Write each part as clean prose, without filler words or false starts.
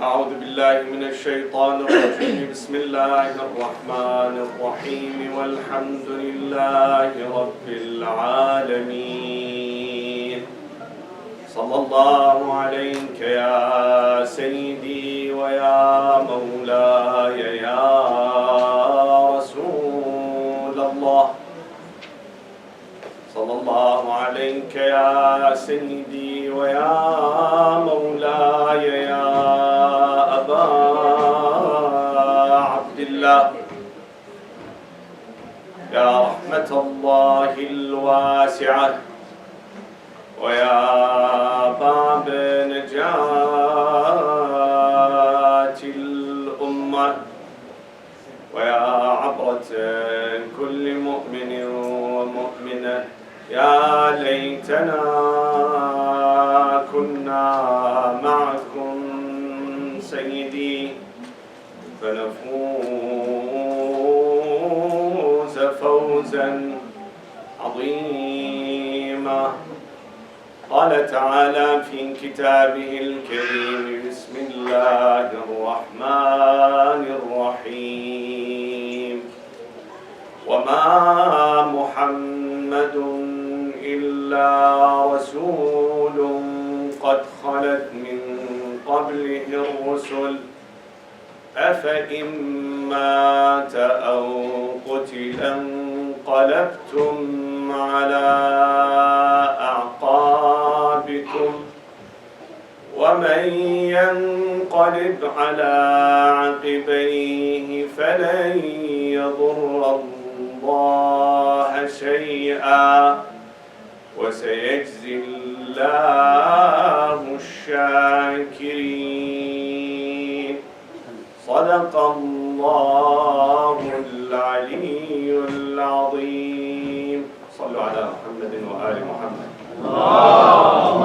أعوذ بالله من الشيطان الرجيم بسم الله الرحمن الرحيم والحمد لله رب العالمين صلى الله عليك يا سيدي ويا مولاي يا رسول الله صلى الله عليك يا سيدي ويا مولاي يا أبا عبد الله يا رحمة الله الواسعة ويا باب نجاة الأمة ويا عبرة كل مؤمن ومؤمنة يا ليتنا كنا معكم سيدي فنفوز فوزا عظيما. قال تعالى في كتابه الكريم بسم الله الرحمن الرحيم وما محمد إلا رسول قد خلت من قبله الرسل أفإن مات أو قتل انقلبتم على أعقابكم ومن ينقلب على عقبيه فلن يضر الله شيئا وسيجزي الله الشاكرين. صدق الله العلي العظيم. صلوا على محمد وآل محمد. اللهم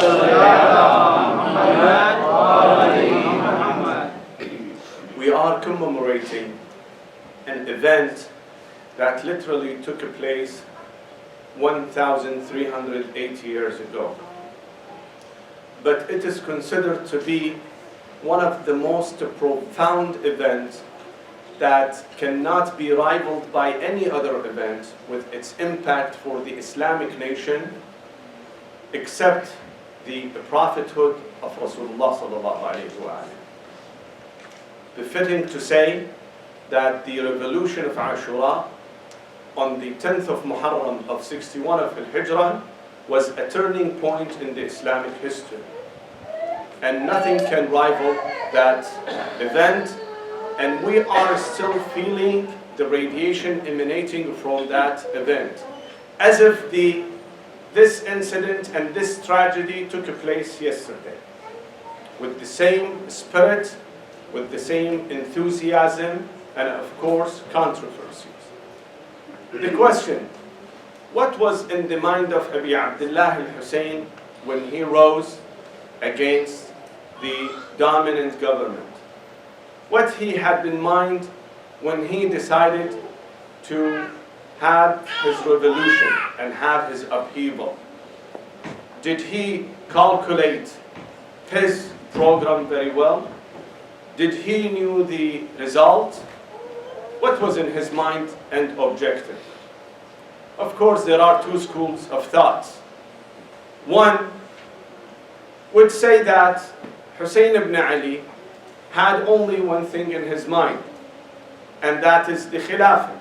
صل على محمد وآل محمد. We are commemorating an event that literally took place 1,380 years ago. But it is considered to be one of the most profound events that cannot be rivaled by any other event with its impact for the Islamic nation except the prophethood of Rasulullah sallallahu alayhi wa sallam. Befitting to say that the revolution of Ashura on the 10th of Moharram of 61 of Al-Hijrah was a turning point in the Islamic history. And nothing can rival that event, and we are still feeling the radiation emanating from that event, as if this incident and this tragedy took place yesterday, with the same spirit, with the same enthusiasm, and of course controversies. The question, what was in the mind of Abi Abdullah al-Hussain when he rose against the dominant government? What he had in mind when he decided to have his revolution and have his upheaval? Did he calculate his program very well? Did he knew the result? What was in his mind and objective? Of course, there are two schools of thoughts. One would say that Hussain ibn Ali had only one thing in his mind, and that is the Khilafah.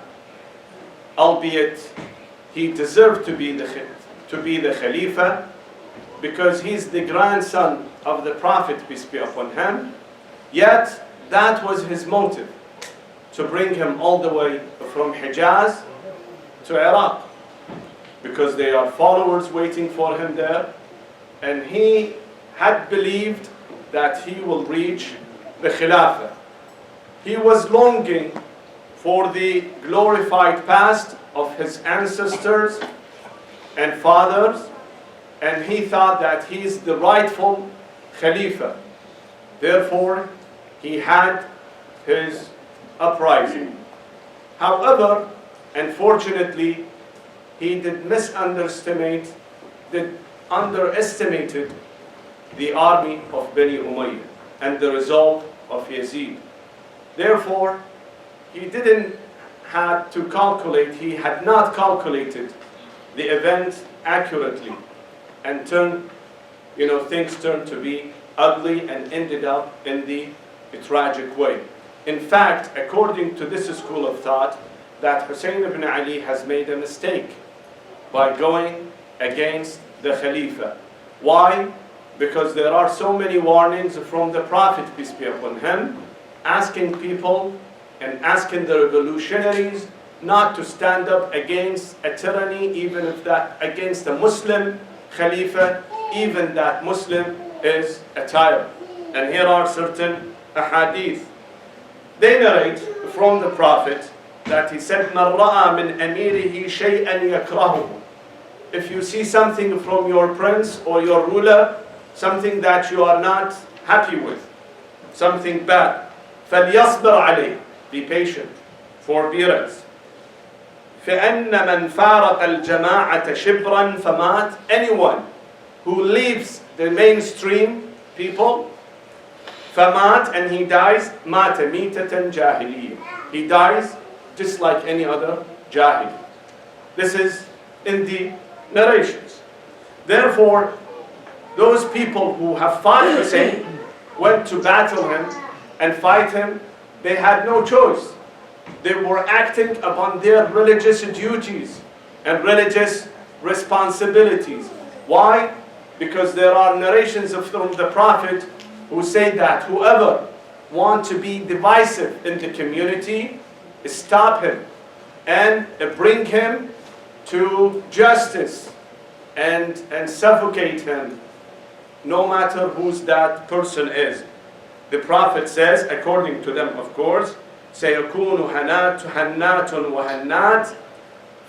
Albeit he deserved to be the Khalifa because he's the grandson of the Prophet, peace be upon him, yet that was his motive, to bring him all the way from Hijaz to Iraq, because there are followers waiting for him there, and he had believed that he will reach the Khilafah. He was longing for the glorified past of his ancestors and fathers, and he thought that he is the rightful Khalifa. Therefore, he had his uprising. However, unfortunately, he underestimated the army of Bani Umayyah. and the resolve of Yazid. Therefore, he didn't have to calculate, he had not calculated the event accurately, and things turned to be ugly and ended up in the tragic way. In fact, according to this school of thought, that Hussain ibn Ali has made a mistake by going against the Khalifa. Why? Because there are so many warnings from the Prophet, peace be upon him, asking people and asking the revolutionaries not to stand up against a tyranny, even if that against a Muslim Khalifa, even that Muslim is a tyrant. And here are certain ahadith. They narrate from the Prophet that he said, مَنْ رَأَى مِنْ أَمِيرِهِ شَيْئًا يَكْرَهُهُ. If you see something from your prince or your ruler, something that you are not happy with, something bad, فَلْيَصْبِرْ عَلَيْهِ. Be patient, forbearance. فَأَنَّ مَنْ فَارَقَ الْجَمَاعَةَ شِبْرًا فَمَاتَ. Anyone who leaves the mainstream people, فَمَاتَ, and he dies, مَاتَ مِيتَةً جَاهِلِيًّا. He dies just like any other jahil. This is in the narrations. Therefore, those people who have fought Hussein, went to battle him and fight him, they had no choice. They were acting upon their religious duties and religious responsibilities. Why? Because there are narrations from the Prophet who say that whoever wants to be divisive in the community, stop him and bring him to justice and suffocate him, no matter who that person is. The Prophet says, according to them, of course, سيكون هنات وهنات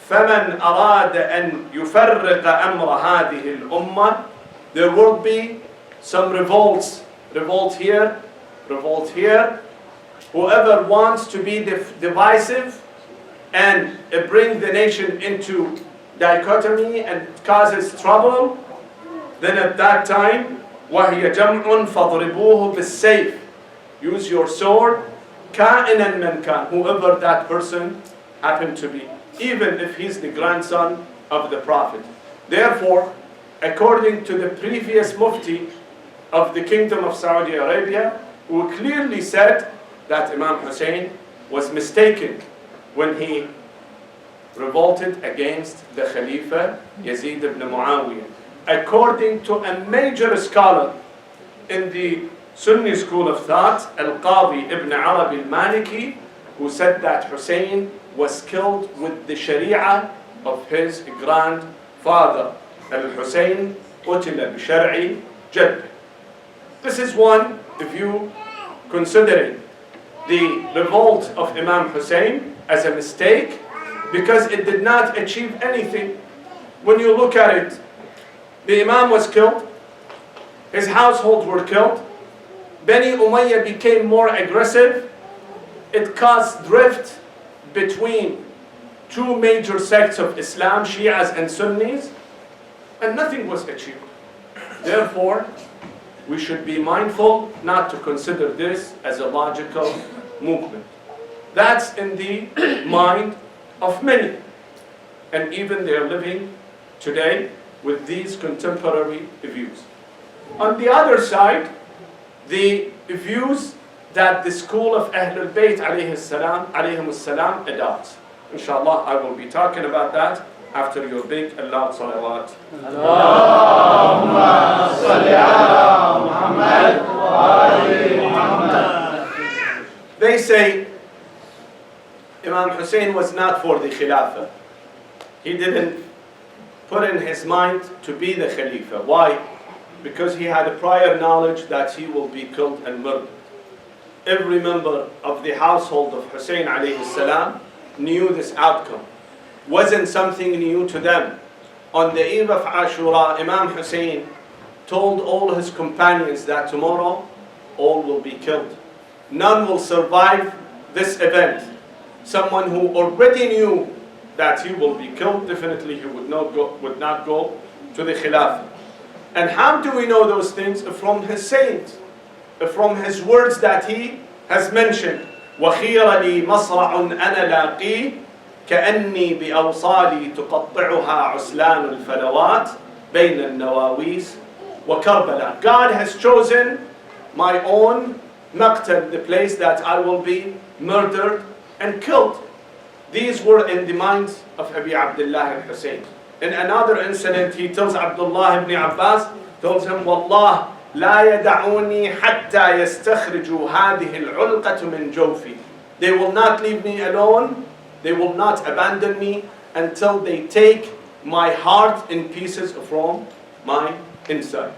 فمن أراد أن يفرق أمر هذه الأمة. There will be some revolts, revolt here, revolt here. Whoever wants to be divisive and bring the nation into dichotomy and causes trouble, then at that time, وَهِيَ جَمْعٌ فَضْرِبُوهُ بِالسَّيْفِ. Use your sword, كَائِنًا مَنْ كَانَ, whoever that person happened to be, even if he's the grandson of the Prophet. Therefore, according to the previous mufti of the Kingdom of Saudi Arabia, who clearly said that Imam Hussein was mistaken when he revolted against the Khalifa Yazid ibn Muawiyah. According to a major scholar in the Sunni school of thought, Al-Qadi ibn Arabi al-Maliki, who said that Hussein was killed with the Sharia of his grandfather. Al-Hussein قتل بشرع جد. This is one view considering the revolt of Imam Hussein as a mistake because it did not achieve anything. When you look at it, the Imam was killed, his household were killed, Bani Umayyah became more aggressive, it caused drift between two major sects of Islam, Shias and Sunnis, and nothing was achieved. Therefore, we should be mindful not to consider this as a logical movement. That's in the mind of many, and even they are living today with these contemporary views. On the other side, the views that the school of Ahlul Bayt alayhimus salam adopts. Inshallah, I will be talking about that after your big and loud salawat. Allahumma salli ala Muhammad wa ali Muhammad. They say Imam Hussein was not for the Khilafah. He didn't put in his mind to be the Khalifa. Why? Because he had a prior knowledge that he will be killed and murdered. Every member of the household of Hussein alayhi salam knew this outcome. Wasn't something new to them. On the eve of Ashura, Imam Hussein told all his companions that tomorrow all will be killed. None will survive this event. Someone who already knew that he will be killed, definitely he would not go to the Khilafah. And how do we know those things? From his sayings. from his words that he has mentioned. وَخِيرَ لِي مَصْرَعٌ أَنَا لَاقِيهِ كأني بأوصالي تقطعها عسلان الفلوات بين النواويس وكربلاء. God has chosen my own maqtal, the place that I will be murdered and killed. These were in the minds of Abi Abdullah al-Hussein. In another incident, he tells Abdullah ibn Abbas, tells him, والله لا يدعوني حتى يستخرجوا هذه العلقة من جوفي. They will not leave me alone. They will not abandon me until they take my heart in pieces from my inside.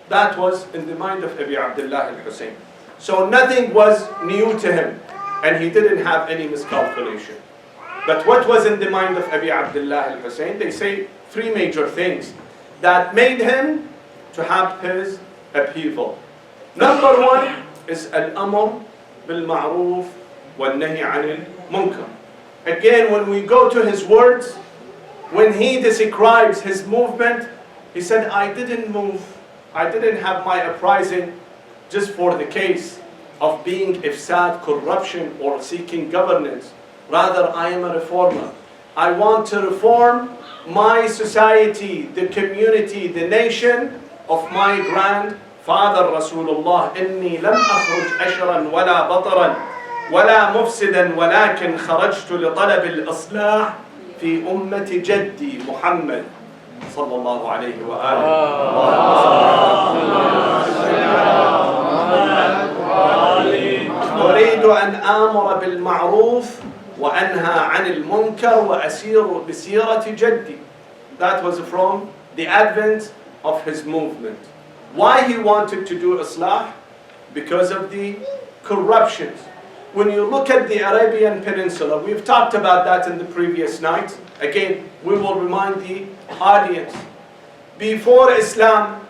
That was in the mind of Abi Abdullah al-Hussein. So nothing was new to him, and he didn't have any miscalculation. But what was in the mind of Abi Abdullah al-Hussein? They say three major things that made him to have his upheaval. Number one is al-amr bil-ma'ruf wal-nahy 'anil munkar. Again, when we go to his words, when he describes his movement, he said, I didn't move, I didn't have my uprising just for the case of being ifsad, corruption, or seeking governance. Rather, I am a reformer. I want to reform my society, the community, the nation of my grandfather Rasulullah. إني لم أخرج أشرا ولا بطرا ولا مفسدا ولكن خرجت لطلب الإصلاح في أمة جدي محمد صلى الله عليه وآله. أريد أن آمر بالمعروف وأنهى عن المنكر وأسير بسيرة جدي. That was from the advent of his movement. Why he wanted to do Islah? Because of the corruptions. When you look at the Arabian Peninsula, we've talked about that in the previous night. Again, we will remind the audience. Before Islam,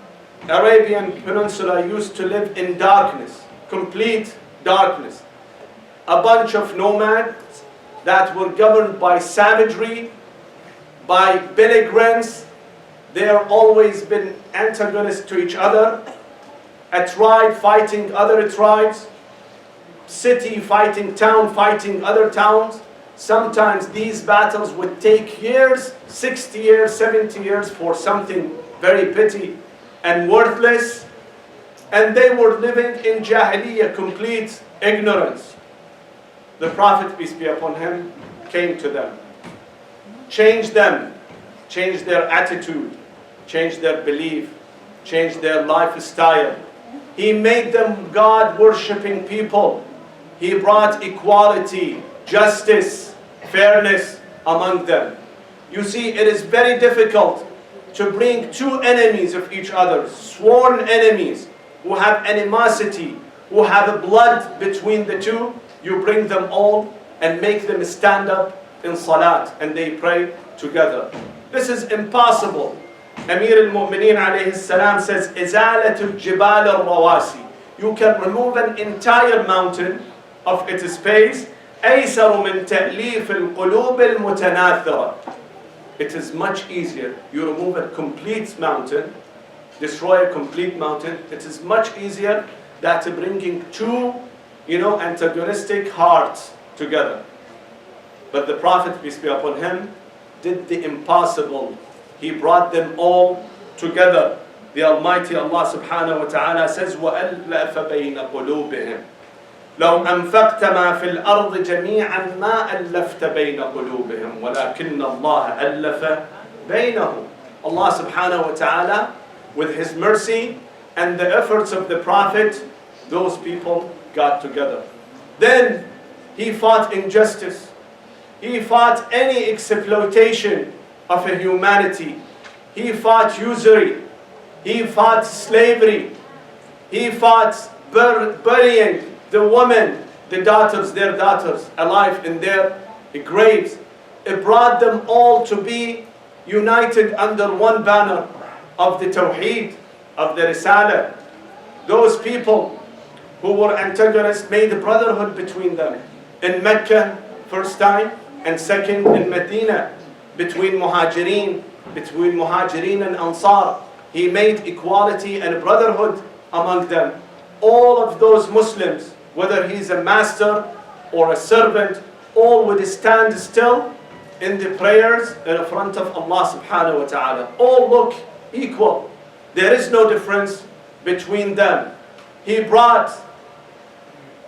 Arabian Peninsula used to live in darkness, complete darkness. A bunch of nomads that were governed by savagery, by belligerence. They have always been antagonists to each other. A tribe fighting other tribes. City fighting town, fighting other towns. Sometimes these battles would take years, 60 years, 70 years for something very petty and worthless. And they were living in Jahiliyyah, complete ignorance. The Prophet, peace be upon him, came to them. Changed them, changed their attitude, changed their belief, changed their lifestyle. He made them God-worshipping people. He brought equality, justice, fairness among them. You see, it is very difficult to bring two enemies of each other, sworn enemies, who have animosity, who have blood between the two. You bring them all and make them stand up in salat and they pray together. This is impossible. Amir al-Mu'mineen alayhi salam says, إِزَالَةُ الْجِبَالِ الرَّوَاسِي. You can remove an entire mountain of its space. أَيْسَرُ مِنْ تَأْلِيفِ الْقُلُوبِ الْمُتَنَاثِرَةِ. It is much easier. You remove a complete mountain, destroy a complete mountain. It is much easier than bringing two, antagonistic hearts together. But the Prophet, peace be upon him, did the impossible. He brought them all together. The Almighty Allah subhanahu wa ta'ala says, وَأَلَّفَ بَيْنَ قُلُوبِهِمْ لو أنفقت ما في الأرض جميعا ما ألفت بين قلوبهم ولكن الله ألف بينهم. Allah subhanahu wa ta'ala, with His mercy and the efforts of the Prophet, those people got together. Then he fought injustice. He fought any exploitation of a humanity. He fought usury. He fought slavery. He fought burying the women, their daughters, alive in their graves. It brought them all to be united under one banner of the Tawheed, of the Risalah. Those people who were antagonists made a brotherhood between them. In Mecca, first time, and second in Medina, between Muhajirin and Ansar. He made equality and brotherhood among them. all of those Muslims, whether he's a master or a servant, all would stand still in the prayers in front of Allah subhanahu wa ta'ala. All look equal. There is no difference between them. He brought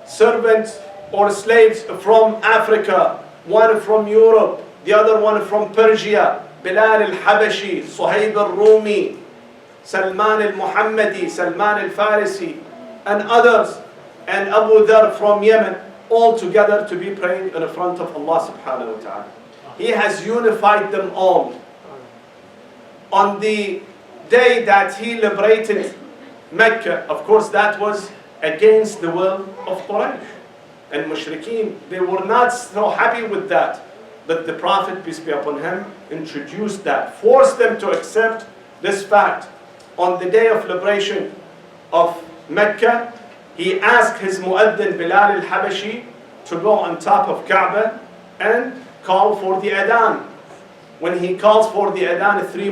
servants or slaves from Africa, one from Europe, the other one from Persia, Bilal al-Habashi, Suhaib al-Rumi, Salman al-Muhammadi, Salman al-Farisi, and others, and Abu Dhar from Yemen, all together to be praying in front of Allah subhanahu wa ta'ala. He has unified them all. On the day that he liberated Mecca, of course that was against the will of Quraysh and Mushrikeen. They were not so happy with that. But the Prophet, peace be upon him, introduced that, forced them to accept this fact. On the day of liberation of Mecca, he asked his mu'adhin Bilal al-Habashi to go on top of Kaaba and call for the adhan. When he calls for the adhan, three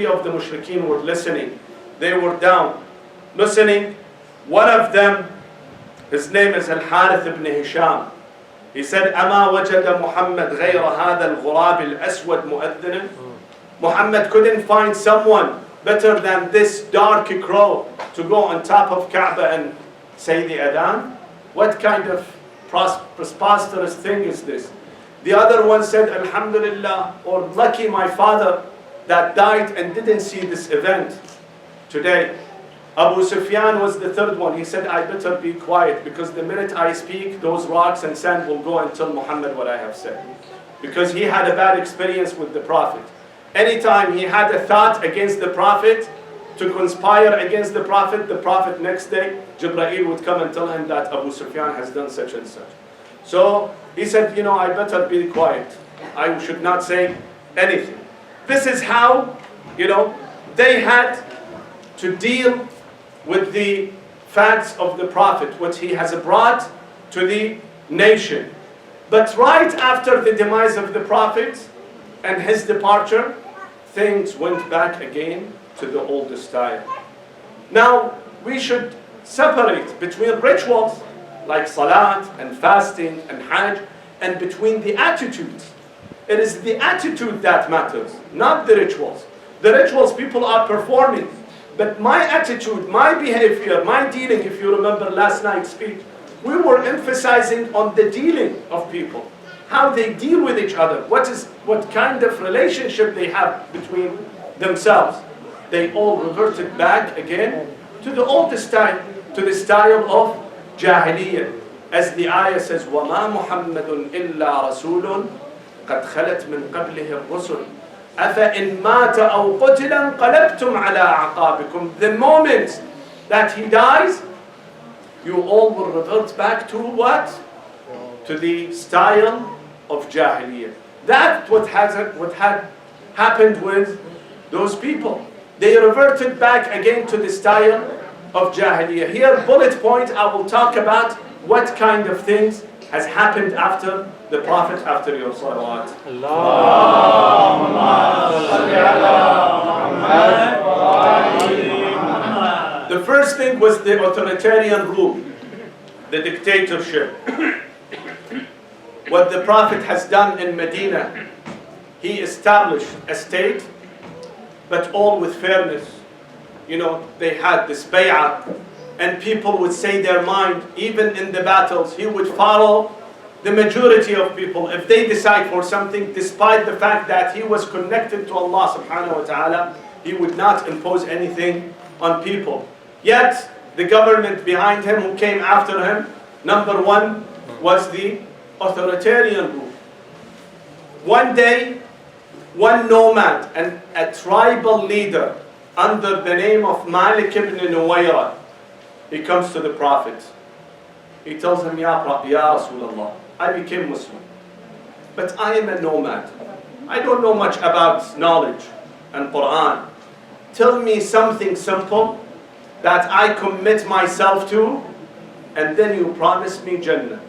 of the mushrikeen were listening. They were down, listening. One of them, his name is Al-Harith ibn Hisham. He said, أَمَا وَجَدَ مُحَمَّدْ غَيْرَ هَذَا الْغُرَابِ الْأَسْوَدْ مُؤَذِّنًا. Muhammad couldn't find someone better than this dark crow to go on top of Kaaba and say the adhan. What kind of preposterous thing is this? The other one said, Alhamdulillah, or lucky my father that died and didn't see this event today. Abu Sufyan was the third one. He said, I better be quiet because the minute I speak, those rocks and sand will go and tell Muhammad what I have said. Because he had a bad experience with the Prophet. Anytime he had a thought against the Prophet, to conspire against the Prophet next day, Jibreel would come and tell him that Abu Sufyan has done such and such. So he said, I better be quiet. I should not say anything. This is how, they had to deal with the facts of the Prophet, what he has brought to the nation. But right after the demise of the Prophet and his departure, things went back again to the old style. Now, we should separate between rituals like salat and fasting and hajj, and between the attitudes. It is the attitude that matters, not the rituals. The rituals people are performing, but my attitude, my behavior, my dealing, if you remember last night's speech, we were emphasizing on the dealing of people, how they deal with each other, what kind of relationship they have between themselves. They all reverted back again to the old style, to the style of Jahiliyyah. As the ayah says, وَمَا مُحَمَّدٌ إِلَّا رَسُولٌ قَدْ خَلَتْ مِنْ قَبْلِهِ الرُّسُلُ أَفَإِنْ مَاتَ أَوْ قُتِلًا قَلَبْتُمْ عَلَىٰ عَقَابِكُمْ. The moment that he dies, you all will revert back to what? To the style of Jahiliyyah. That's what had happened with those people. They reverted back again to the style of Jahiliyyah. Here, bullet point, I will talk about what kind of things has happened after the Prophet, after your salawat. The first thing was the authoritarian rule, the dictatorship. What the Prophet has done in Medina, he established a state, but all with fairness. They had this bay'ah, and people would say their mind. Even in the battles, he would follow the majority of people. If they decide for something, despite the fact that he was connected to Allah subhanahu wa ta'ala, he would not impose anything on people. Yet, the government behind him who came after him, number one was the authoritarian rule. One day, one nomad and a tribal leader under the name of Malik ibn Nuwayra, he comes to the Prophet. He tells him, Ya Rasulullah, I became Muslim, but I am a nomad. I don't know much about knowledge and Quran. Tell me something simple that I commit myself to, and then you promise me Jannah.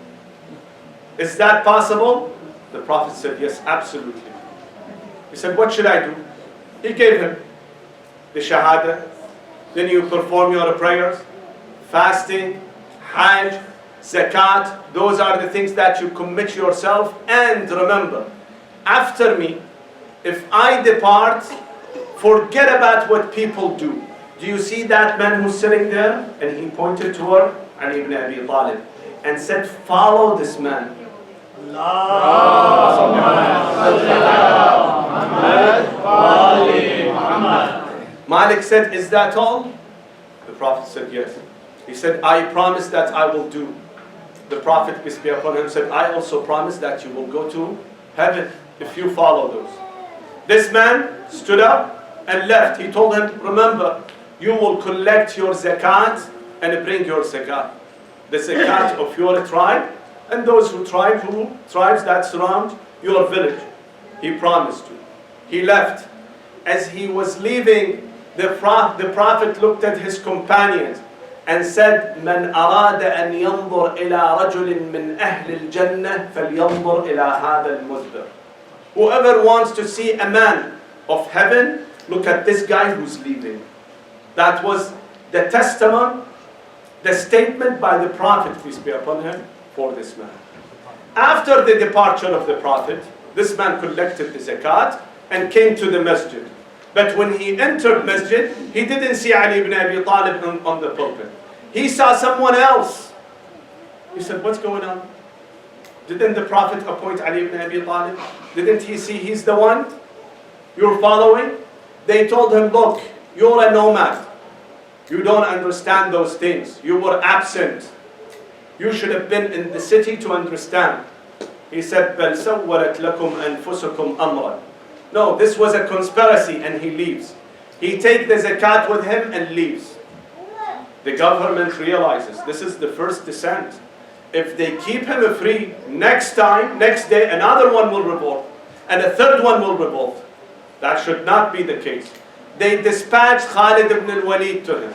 Is that possible? The Prophet said, yes, absolutely. He said, what should I do? He gave him the Shahada. Then you perform your prayers, fasting, hajj, zakat, those are the things that you commit yourself. And remember, after me, if I depart, forget about what people do. Do you see that man who's sitting there? And he pointed toward Ali ibn Abi Talib and said, follow this man. Malik said, is that all? The Prophet said, yes. He said, I promise that I will do. The Prophet, peace be upon him, said, I also promise that you will go to heaven if you follow those. This man stood up and left. He told him, remember, you will collect your zakat and bring your zakat. The zakat of your tribe and those tribes that surround your village. He promised to. He left. As he was leaving, the Prophet looked at his companions and said, من أراد أن ينظر إلى رجل من أهل الجنة فلينظر إلى هذا المذبر. Whoever wants to see a man of heaven, look at this guy who's leaving. That was the testament, the statement by the Prophet, peace be upon him, for this man. After the departure of the Prophet, this man collected the zakat and came to the masjid. But when he entered masjid, he didn't see Ali ibn Abi Talib on the pulpit. He saw someone else. He said, what's going on? Didn't the Prophet appoint Ali ibn Abi Talib? Didn't he see he's the one you're following? They told him, look, you're a nomad. You don't understand those things. You were absent. You should have been in the city to understand. He said, بَلْ سَوَّلَتْ لَكُمْ أَنفُسُكُمْ أَمْرًا. No, this was a conspiracy, and he leaves. He takes the zakat with him and leaves. The government realizes this is the first descent. If they keep him free, next day, another one will revolt, and a third one will revolt. That should not be the case. They dispatched Khalid ibn al-Walid to him.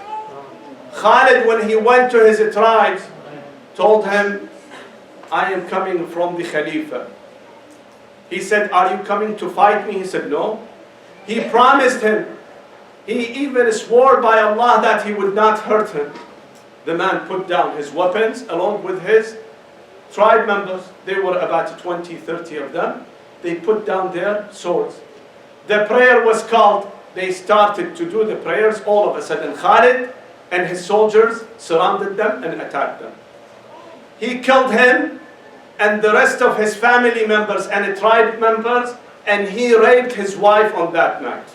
Khalid, when he went to his tribes, told him, I am coming from the Khalifa. He said, are you coming to fight me? He said, no. He promised him. He even swore by Allah that he would not hurt him. The man put down his weapons along with his tribe members. There were about 20, 30 of them. They put down their swords. The prayer was called. They started to do the prayers. All of a sudden, Khalid and his soldiers surrounded them and attacked them. He killed him and the rest of his family members and tribe members, and he raped his wife on that night.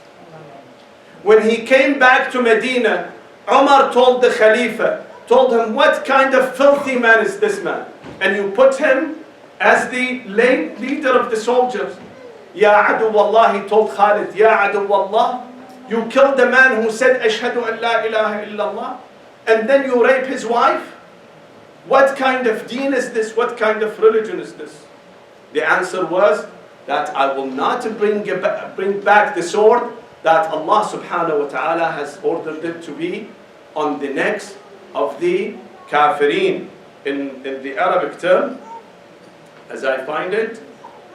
When he came back to Medina, Umar told the Khalifa, told him, what kind of filthy man is this man? And you put him as the leader of the soldiers. Ya adu wallah, he told Khalid, Ya adu wallah, you killed the man who said, Ashhadu an la ilaha illallah, and then you rape his wife? What kind of deen is this? What kind of religion is this? The answer was that I will not bring back the sword that Allah subhanahu wa ta'ala has ordered it to be on the necks of the kafirin. In the Arabic term, as I find it,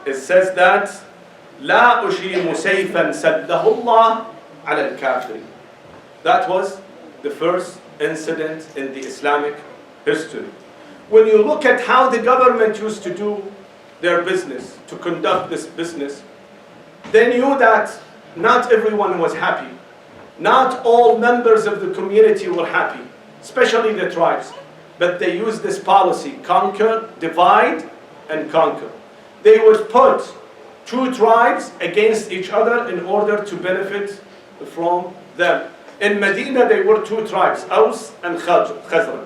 it says that لا أشيم سيفا سده الله على الكافرين. That was the first incident in the Islamic history. When you look at how the government used to do their business, to conduct this business, they knew that not everyone was happy. Not all members of the community were happy, especially the tribes. But they used this policy, conquer, divide, and conquer. They would put two tribes against each other in order to benefit from them. In Medina, there were two tribes, Aus and Khazraj.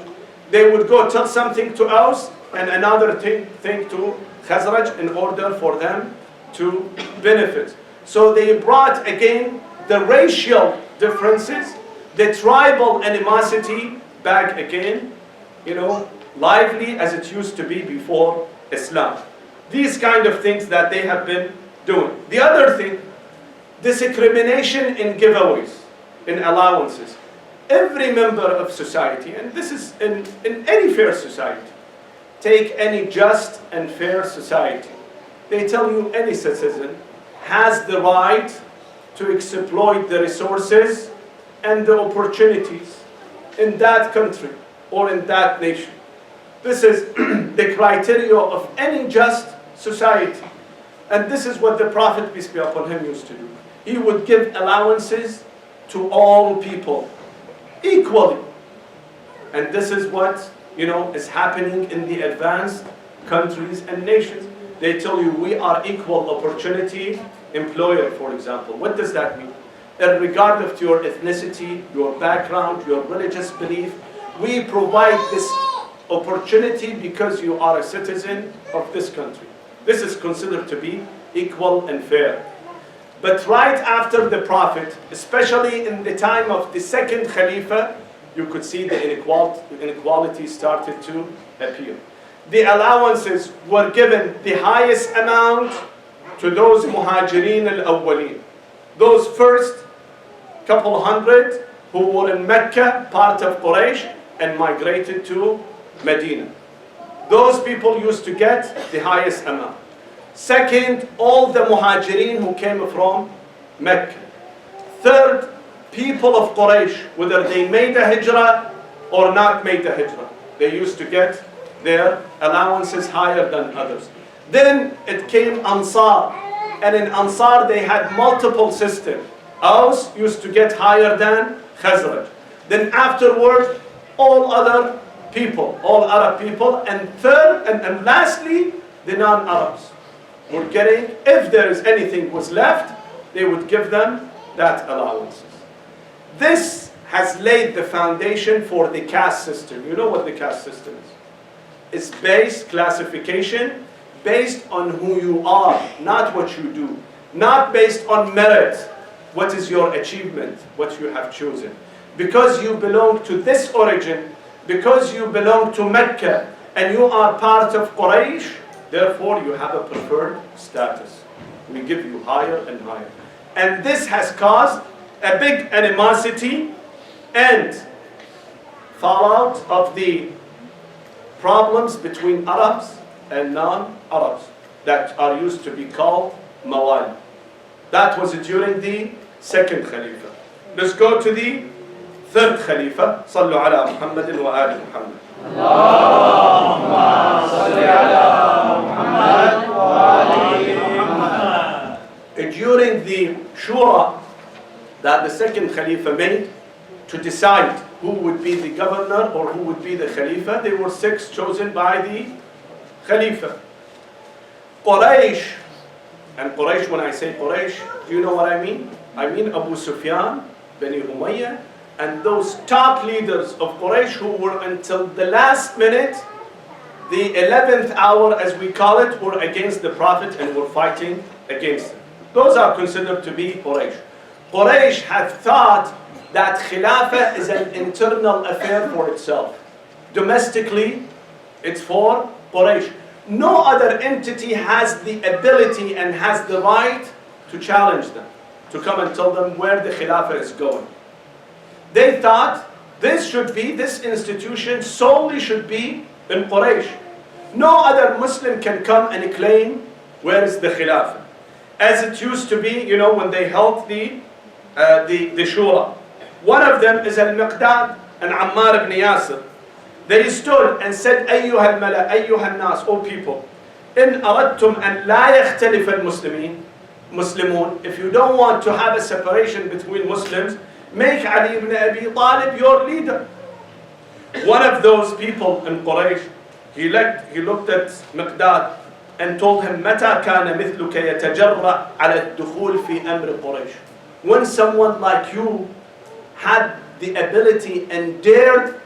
They would go tell something to Aus and another thing to Khazraj in order for them to benefit. So they brought again the racial differences, the tribal animosity back again, lively as it used to be before Islam. These kind of things that they have been doing. The other thing, discrimination in giveaways, in allowances. Every member of society, and this is in any fair society, take any just and fair society, they tell you any citizen has the right to exploit the resources and the opportunities in that country or in that nation. This is the criteria of any just society. And this is what the Prophet, peace be upon him, used to do. He would give allowances to all people equally. And this is what, is happening in the advanced countries and nations. They tell you we are equal opportunity employer, for example. What does that mean? Regardless of your ethnicity, your background, your religious belief, we provide this opportunity because you are a citizen of this country. This is considered to be equal and fair. But right after the Prophet, especially in the time of the second Khalifa, you could see the inequality started to appear. The allowances were given the highest amount to those Muhajirin al-Awwaleen. Those first couple hundred who were in Mecca, part of Quraysh, and migrated to Medina. Those people used to get the highest amount. Second, all the Muhajirin who came from Mecca. Third, people of Quraysh, whether they made a hijrah or not made a hijrah, they used to get their allowances higher than others. Then it came Ansar, and in Ansar they had multiple systems. Aus used to get higher than Khazraj. Then afterward, all other people, all Arab people, and third and lastly, the non-Arabs were getting, if there is anything was left, they would give them that allowances. This has laid the foundation for the caste system. You know what the caste system is? It's based classification based on who you are, not what you do. Not based on merit, what is your achievement, what you have chosen. Because you belong to this origin, because you belong to Mecca, and you are part of Quraysh, therefore you have a preferred status. We give you higher and higher. And this has caused a big animosity and fallout of the problems between Arabs and non-Arabs that are used to be called Mawali. That was during the second Khalifa. Let's go to the third Khalifa. Sallu ala Muhammadin wa ali Muhammad. Allahumma salli ala Muhammad wa ali Muhammad. During the Shura that the second Khalifa made to decide who would be the governor or who would be the Khalifa, there were 6 chosen by the Khalifa. Quraysh, and Quraysh, when I say Quraysh, do you know what I mean? I mean Abu Sufyan, Bani Umayyah, and those top leaders of Quraysh who were until the last minute, the 11th hour as we call it, were against the Prophet and were fighting against him. Those are considered to be Quraysh. Quraysh had thought that Khilafah is an internal affair for itself. Domestically, it's for Quraysh. No other entity has the ability and has the right to challenge them, to come and tell them where the Khilafah is going. They thought this institution solely should be in Quraysh. No other Muslim can come and claim where is the Khilafah. As it used to be, when they held the Shura. One of them is Al-Miqdad and Ammar ibn Yasir. They stood and said, أيها الملأ أيها الناس, O people, إن أردتم أن لا يختلف المسلمون, if you don't want to have a separation between Muslims, make Ali ibn Abi Talib your leader. One of those people in Quraysh, he looked at Miqdad and told him, متى كان مثلك يتجرأ على الدخول في أمر قريش? When someone like you had the ability and dared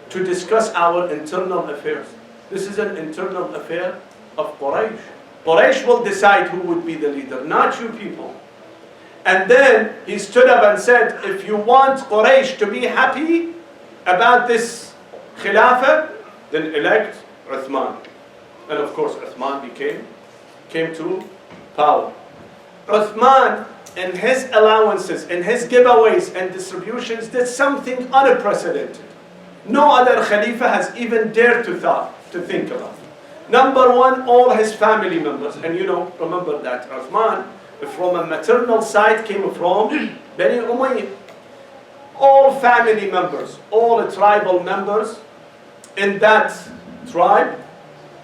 to discuss our internal affairs. This is an internal affair of Quraysh. Quraysh will decide who would be the leader, not you people. And then he stood up and said, if you want Quraysh to be happy about this Khilafah, then elect Uthman. And of course Uthman came to power. Uthman, in his allowances, in his giveaways and distributions, did something unprecedented. No other Khalifa has even dared to think about it. Number one, all his family members. And remember that Uthman, from a maternal side, came from Bani Umayyah. All family members, all tribal members in that tribe,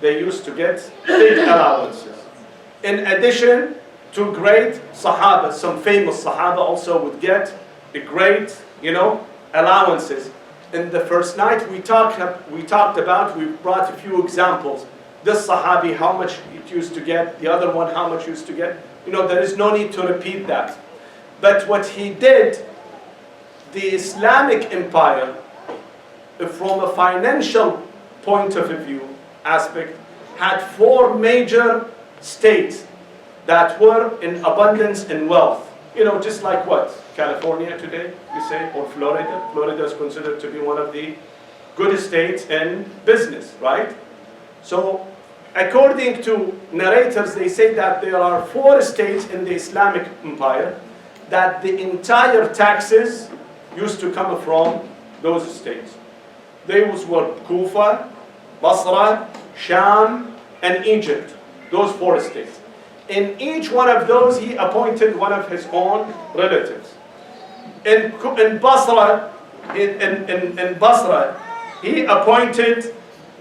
they used to get big allowances. In addition to great Sahaba, some famous Sahaba also would get a great, allowances. In the first night we brought a few examples. This Sahabi, how much it used to get, the other one, how much used to get. There is no need to repeat that. But what he did, the Islamic empire, from a financial point of view aspect, had 4 major states that were in abundance in wealth. Just like what? California today, you say, or Florida. Florida is considered to be one of the good states in business, right? So, according to narrators, they say that there are 4 states in the Islamic empire that the entire taxes used to come from those states. Those were Kufa, Basra, Sham, and Egypt. Those 4 states. In each one of those, he appointed one of his own relatives. In Basra, he appointed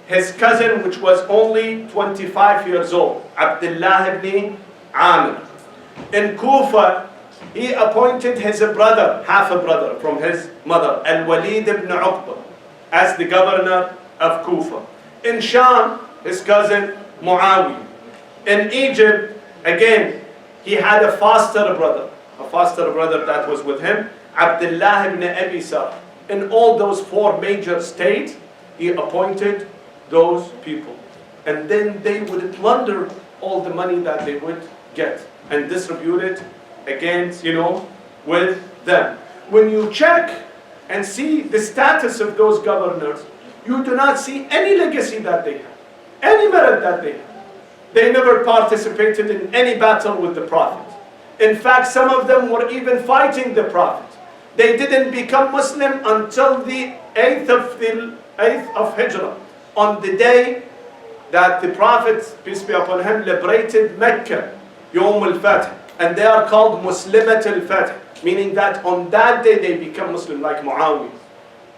his cousin, which was only 25 years old, Abdullah ibn Amr. In Kufa, he appointed his brother, half a brother from his mother, Al-Walid ibn Uqba, as the governor of Kufa. In Sham, his cousin Muawiyah. In Egypt, again, he had a foster brother that was with him, Abdullah ibn Abi Sarh. In all those 4 major states, he appointed those people. And then they would plunder all the money that they would get and distribute it against, with them. When you check and see the status of those governors, you do not see any legacy that they have, any merit that they have. They never participated in any battle with the Prophet. In fact, some of them were even fighting the Prophet. They didn't become Muslim until the 8th of Hijrah, on the day that the Prophet, peace be upon him, liberated Mecca, Yawm al-Fath. And they are called Muslimat al-Fath, meaning that on that day they become Muslim, like Muawiyah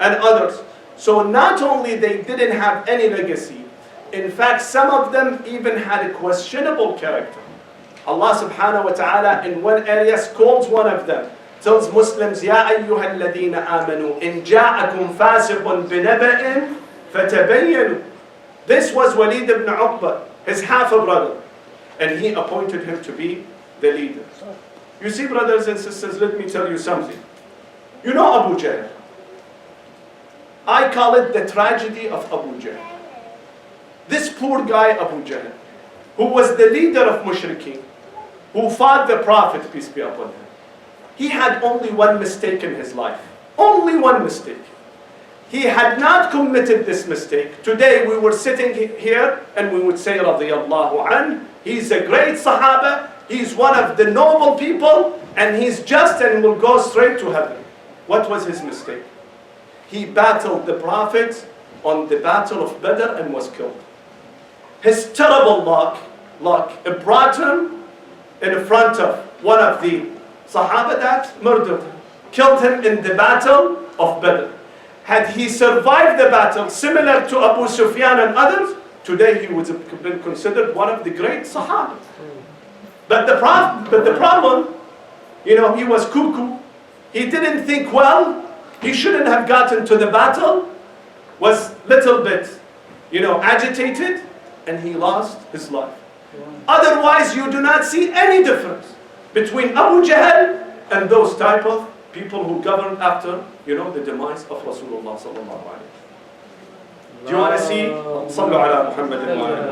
and others. So not only they didn't have any legacy, in fact, some of them even had a questionable character. Allah subhanahu wa ta'ala in one area calls one of them, tells Muslims, يَا أَيُّهَا الَّذِينَ آمَنُوا إِنْ جَاءَكُمْ فَاسِقٌ بِنَبَإٍ فَتَبَيَّنُوا. This was Walid ibn Uqba, his half-brother, and he appointed him to be the leader. You see, brothers and sisters, let me tell you something. You know Abu Jahl. I call it the tragedy of Abu Jahl. This poor guy Abu Jahl, who was the leader of Mushrikeen, who fought the Prophet, peace be upon him, he had only one mistake in his life. Only one mistake. He had not committed this mistake. Today we were sitting here and we would say, radiyallahu anh, he's a great Sahaba, he's one of the noble people, and he's just and will go straight to heaven. What was his mistake? He battled the Prophet on the battle of Badr and was killed. His terrible luck brought him in front of one of the Sahaba that murdered him, killed him in the battle of Badr. Had he survived the battle, similar to Abu Sufyan and others, today he would have been considered one of the great Sahaba. But the problem, he was cuckoo. He didn't think well. He shouldn't have gotten to the battle. Was little bit, agitated, and he lost his life. Otherwise, you do not see any difference between Abu Jahl and those type of people who governed after, the demise of Rasulullah sallallahu alaihi wasallam. Do you want to see? Sallu ala Muhammadin wa ala.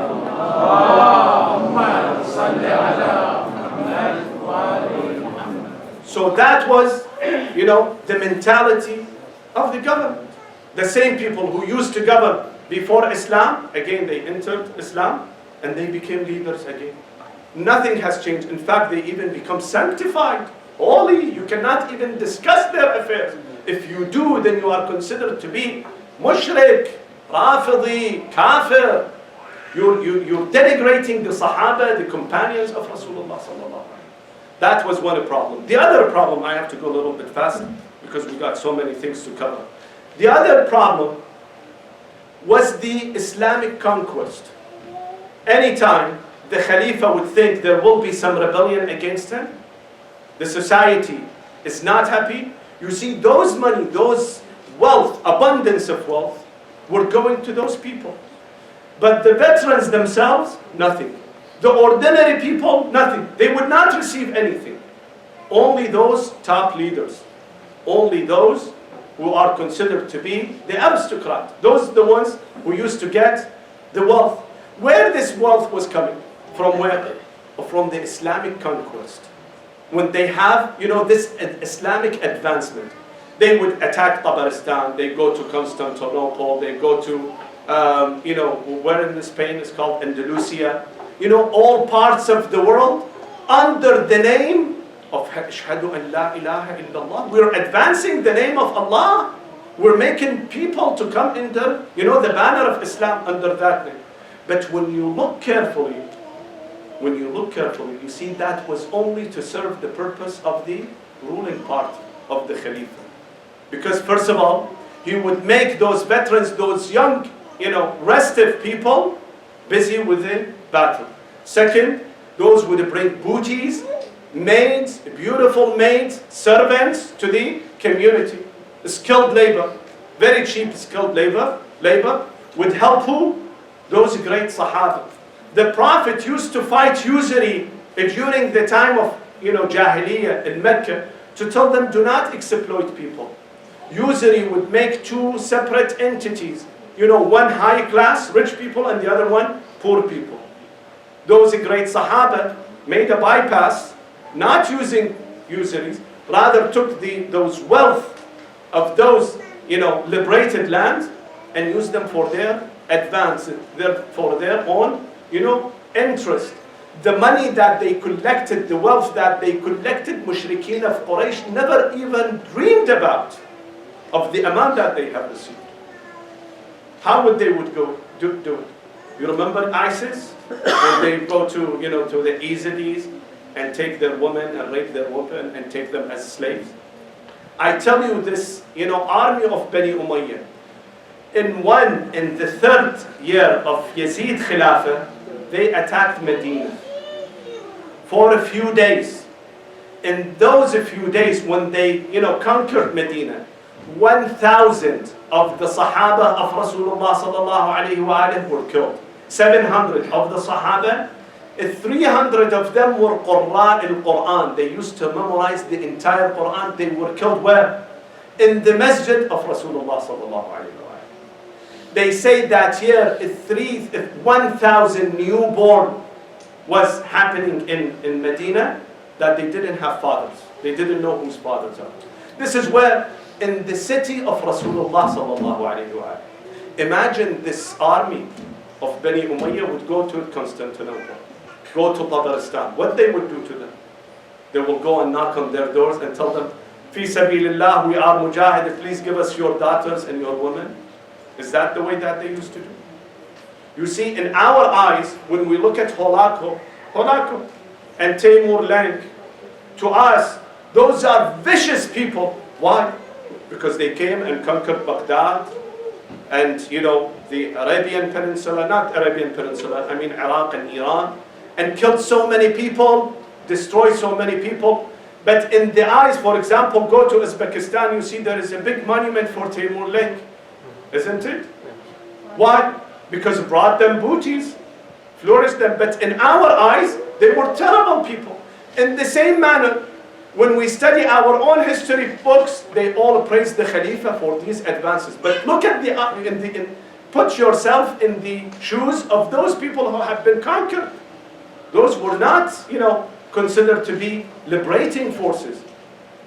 So that was, the mentality of the government. The same people who used to govern before Islam, again they entered Islam and they became leaders again. Nothing has changed. In fact, they even become sanctified, holy. You cannot even discuss their affairs. If you do, then you are considered to be mushrik, rafidi, kafir. You're denigrating the Sahaba, the companions of Rasulullah sallallahu alaihi wasallam. That was one problem. The other problem, I have to go a little bit fast because we got so many things to cover. The other problem was the Islamic conquest. Anytime the Khalifa would think there will be some rebellion against him, the society is not happy, you see those money, those wealth, abundance of wealth, were going to those people. But the veterans themselves, nothing. The ordinary people, nothing. They would not receive anything. Only those top leaders. Only those who are considered to be the aristocrat. Those are the ones who used to get the wealth. Where this wealth was coming? From where? From the Islamic conquest. When they have, this Islamic advancement. They would attack Tabaristan, they go to Constantinople, they go to, where in Spain is called Andalusia. All parts of the world under the name of Ashhadu an la ilaha illallah. We're advancing the name of Allah. We're making people to come under, the banner of Islam under that name. But when you look carefully, you see that was only to serve the purpose of the ruling party of the Khalifa. Because first of all, he would make those veterans, those young, restive people, busy with the battle. Second, those would bring booties, maids, beautiful maids, servants to the community. Skilled labor, very cheap skilled labor would help who? Those great Sahaba. The Prophet used to fight usury during the time of Jahiliyyah in Mecca to tell them do not exploit people. Usury would make two separate entities. One high class, rich people, and the other one, poor people. Those great Sahaba made a bypass, not using usuries, rather took those wealth of those, liberated lands and used them for their advance, for their own, interest. The money that they collected, the wealth that they collected, mushrikeen of Quraysh never even dreamed about of the amount that they have received. How would they go do it? You remember ISIS? When they go to, to the Yazidis and take their women and rape their women and take them as slaves? I tell you this, army of Bani Umayyah, in the third year of Yazid Khilafah, they attacked Medina for a few days. In those few days when they, conquered Medina, 1,000 of the Sahaba of Rasulullah sallallahu alayhi wa were killed. 700 of the Sahaba, 300 of them were Qurra al-Quran. They used to memorize the entire Quran. They were killed where? In the masjid of Rasulullah sallallahu alayhi wa. They say that year 1,000 newborn was happening in Medina, that they didn't have fathers. They didn't know whose fathers are. This is where, in the city of Rasulullah sallallahu alayhi wa. Imagine this army of Bani Umayyah would go to Constantinople, go to Tabaristan. What they would do to them? They will go and knock on their doors and tell them, Fi sabilillah, we are mujahid, please give us your daughters and your women. Is that the way that they used to do? You see, in our eyes, when we look at Holako and Timur Lenk, to us, those are vicious people. Why? Because they came and conquered Baghdad and, the Arabian Peninsula, not Arabian Peninsula, I mean Iraq and Iran, and killed so many people, destroyed so many people. But in the eyes, for example, go to Uzbekistan, you see there is a big monument for Timur Lenk, isn't it? Why? Because it brought them booties, flourished them. But in our eyes, they were terrible people. In the same manner, when we study our own history books, they all praise the Khalifa for these advances. But look at put yourself in the shoes of those people who have been conquered. Those were not, considered to be liberating forces.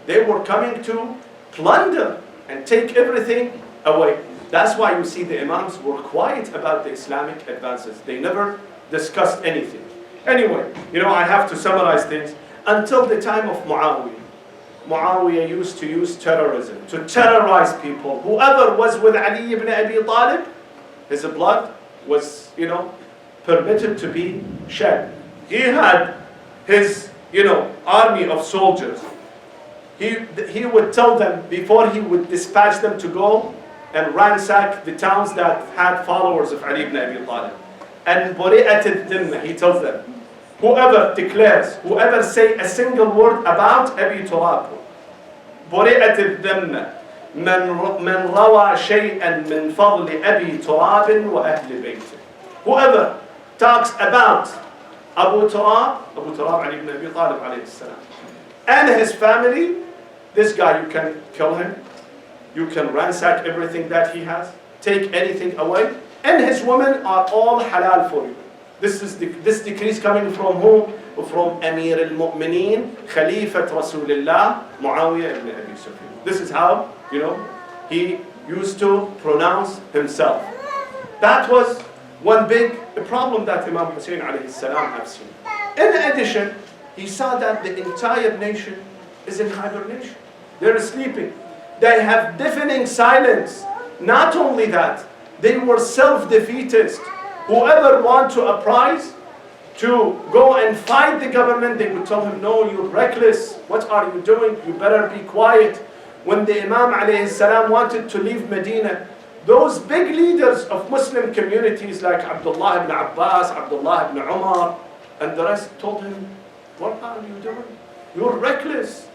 They were coming to plunder and take everything away. That's why you see the Imams were quiet about the Islamic advances. They never discussed anything. Anyway, I have to summarize things. Until the time of Muawiyah. Muawiyah used to use terrorism to terrorize people. Whoever was with Ali ibn Abi Talib, his blood was, permitted to be shed. He had his, army of soldiers. He would tell them, before he would dispatch them to go and ransack the towns that had followers of Ali ibn Abi Talib. And buri'at al-dhimma, he tells them, whoever declares, whoever say a single word about Abi Turab, buri'at al-dhimma, من روى شيئا من فضل أبي تراب وأهل بيته. Whoever talks about Abu Turab Ali ibn Abi Talib alayhi salam, and his family, this guy, you can kill him, you can ransack everything that he has, take anything away, and his women are all halal for you. This decree is coming from whom? From Amir al-Mu'mineen, Khalifat Rasulullah, Muawiyah ibn Abi Sufyan. This is how, he used to pronounce himself. That was one big problem that Imam Hussain alayhi salam have seen. In addition, he saw that the entire nation is in hibernation. They're sleeping. They have deafening silence. Not only that, they were self-defeatist. Whoever want to uprise, to go and fight the government, they would tell him, no, you're reckless. What are you doing? You better be quiet. When the Imam alayhi salam wanted to leave Medina, those big leaders of Muslim communities like Abdullah ibn Abbas, Abdullah ibn Umar, and the rest told him, what are you doing? You're reckless.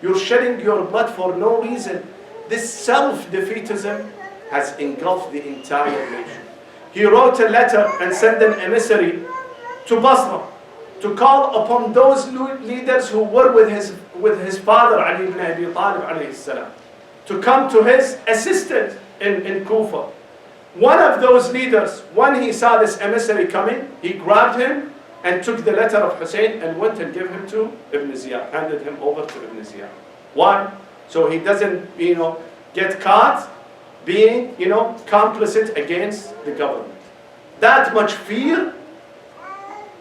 You're shedding your blood for no reason. This self-defeatism has engulfed the entire nation. He wrote a letter and sent an emissary to Basra to call upon those leaders who were with his father, Ali ibn Abi Talib alayhi salam, to come to his assistance in Kufa. One of those leaders, when he saw this emissary coming, he grabbed him and took the letter of Hussein and went and gave him to Ibn Ziyad, handed him over to Ibn Ziyad. Why? So he doesn't, get caught being, complicit against the government. That much fear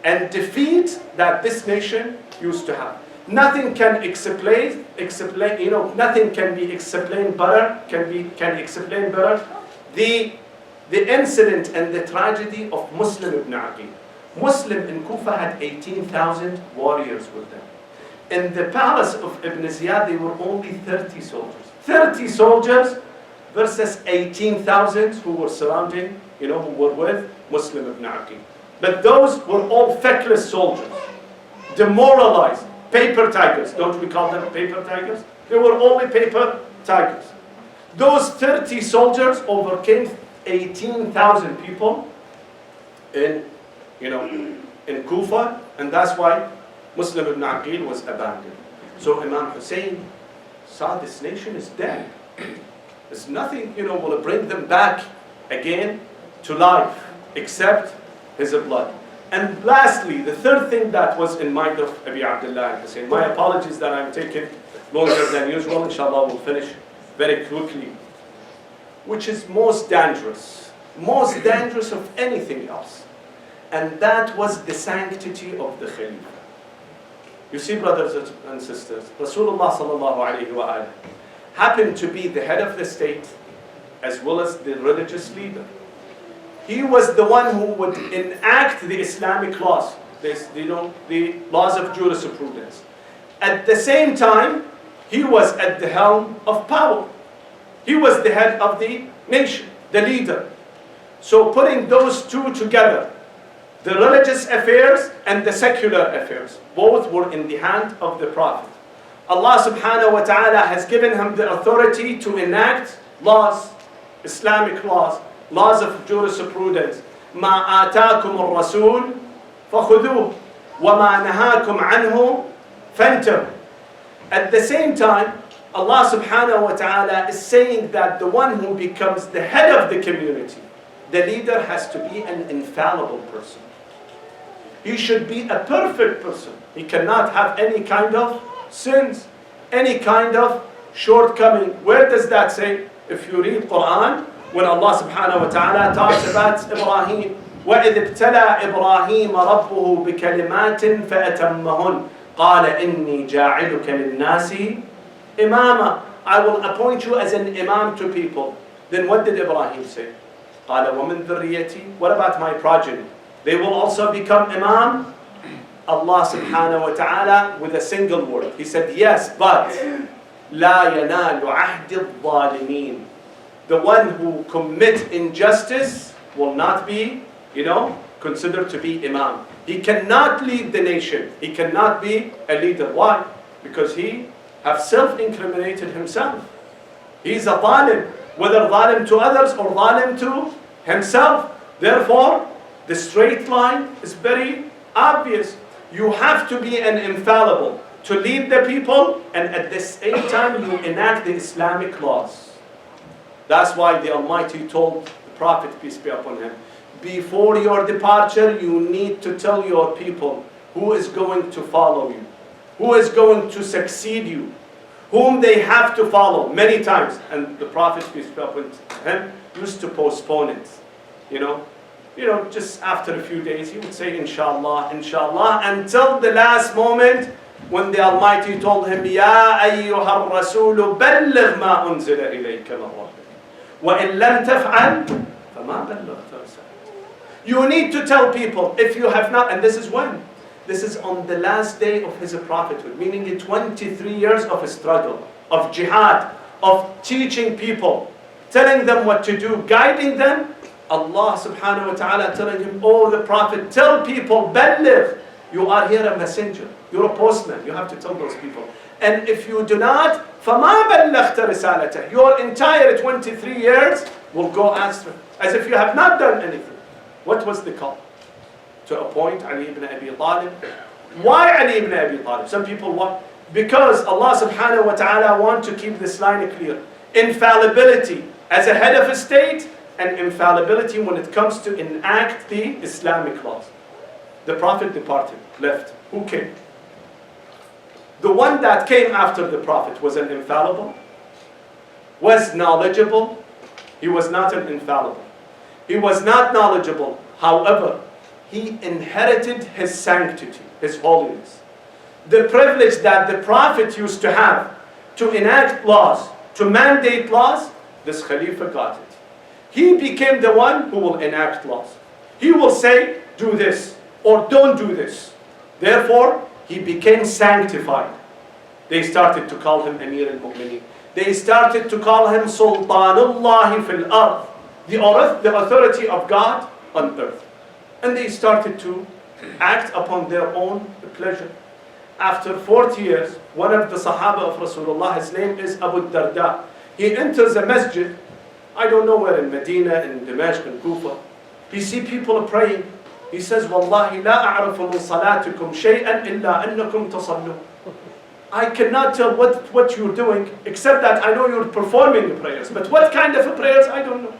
and defeat that this nation used to have. Nothing can explain, nothing can be explained better, can explain better the incident and the tragedy of Muslim ibn Aqil. Muslim in Kufa had 18,000 warriors with them. In the palace of Ibn Ziyad, there were only 30 soldiers. 30 soldiers versus 18,000 who were surrounding, who were with Muslim ibn Aqil. But those were all feckless soldiers, demoralized, paper tigers. Don't we call them paper tigers? They were only paper tigers. Those 30 soldiers overcame 18,000 people in Kufa, and that's why Muslim ibn Aqil was abandoned. So Imam Hussein saw this nation is dead. There's nothing, will bring them back again to life except his blood. And lastly, the third thing that was in mind of Abi Abdullah and Hussein, my apologies that I'm taking longer than usual, inshallah we'll finish very quickly, which is most dangerous of anything else. And that was the sanctity of the Khalifa. You see, brothers and sisters, Rasulullah sallallahu alayhi wa alayhi happened to be the head of the state as well as the religious leader. He was the one who would enact the Islamic laws, the laws of jurisprudence. At the same time, he was at the helm of power. He was the head of the nation, the leader. So putting those two together, the religious affairs and the secular affairs, both were in the hand of the Prophet. Allah subhanahu wa ta'ala has given him the authority to enact laws, Islamic laws, laws of jurisprudence. مَا آتَاكُمُ الرَّسُولُ فَخُذُوهُ وَمَا نَهَاكُمْ عَنْهُ فَانْتَهُوا. At the same time, Allah subhanahu wa ta'ala is saying that the one who becomes the head of the community, the leader, has to be an infallible person. He should be a perfect person. He cannot have any kind of sins, any kind of shortcoming. Where does that say? If you read Quran, when Allah subhanahu wa ta'ala talks about Ibrahim, وَإِذِ ابْتَلَى إِبْرَاهِيمَ رَبُّهُ بِكَلِمَاتٍ فَأَتَمَّهُنْ قَالَ إِنِّي جَاعِلُكَ لِلنَّاسِ إِمَامًا. I will appoint you as an imam to people. Then what did Ibrahim say? قَالَ وَمِنْ ذُرِّيَّتِي. What about my progeny? They will also become imam? Allah subhanahu wa ta'ala with a single word. He said, yes, but لَا يَنَالُ عَهْدِ الظَّالِمِينَ. the one who commits injustice will not be, considered to be imam. He cannot lead the nation. He cannot be a leader. Why? Because he have self-incriminated himself. He's a zalim, whether zalim to others or zalim to himself. Therefore, the straight line is very obvious. You have to be an infallible to lead the people, and at the same time you enact the Islamic laws. That's why the Almighty told the Prophet, peace be upon him, before your departure, you need to tell your people who is going to follow you, who is going to succeed you, whom they have to follow many times. And the Prophet, peace be upon him, used to postpone it. Just after a few days, he would say, inshallah, inshallah, until the last moment when the Almighty told him, Ya ayyuha ar-rasulu balligh ma unzila ilayka min rabbik. Wa in lam taf'al, fama ballaghta risalatahu. You need to tell people, if you have not, and this is when? This is on the last day of his prophethood, meaning in 23 years of struggle, of jihad, of teaching people, telling them what to do, guiding them. Allah subhanahu wa ta'ala telling him, oh the Prophet, tell people, balligh, you are here a messenger, you're a postman, you have to tell those people. And if you do not, فَمَا بَلَّغْتَ رِسَالَتَهُ, your entire 23 years will go as if you have not done anything. What was the call? To appoint Ali ibn Abi Talib. Why Ali ibn Abi Talib? Some people want, because Allah subhanahu wa ta'ala want to keep this line clear. Infallibility as a head of a state, and infallibility when it comes to enact the Islamic laws. The Prophet departed, left. Who came? The one that came after the Prophet was an infallible, was knowledgeable. He was not an infallible. He was not knowledgeable. However, he inherited his sanctity, his holiness. The privilege that the Prophet used to have to enact laws, to mandate laws, this Khalifa got it. He became the one who will enact laws. He will say, do this, or don't do this. Therefore, he became sanctified. They started to call him Amir al-Mu'mineen. They started to call him Sultanullahi fil ard, the authority of God on earth. And they started to act upon their own pleasure. After 40 years, one of the Sahaba of Rasulullah, his name is Abu Darda. He enters a masjid, I don't know where, in Medina, in Damascus, in Kufa. He sees people praying. He says, Wallahi la a'rafu min salatikum shay'an illa annakum tasallun. I cannot tell what you're doing, except that I know you're performing the prayers. But what kind of prayers, I don't know.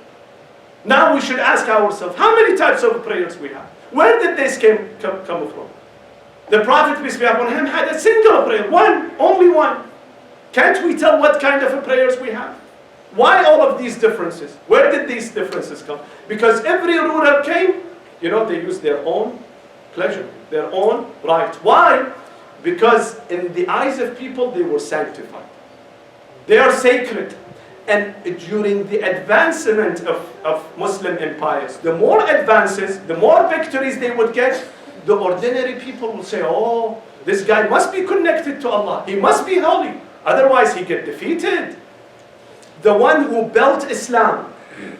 Now we should ask ourselves, how many types of prayers we have? Where did this come from? The Prophet, peace be upon him, had a single prayer, one, only one. Can't we tell what kind of prayers we have? Why all of these differences? Where did these differences come? Because every ruler came, they used their own pleasure, their own right. Why? Because in the eyes of people, they were sanctified. They are sacred. And during the advancement of Muslim empires, the more advances, the more victories they would get, the ordinary people will say, oh, this guy must be connected to Allah. He must be holy. Otherwise, he get defeated. The one who built Islam,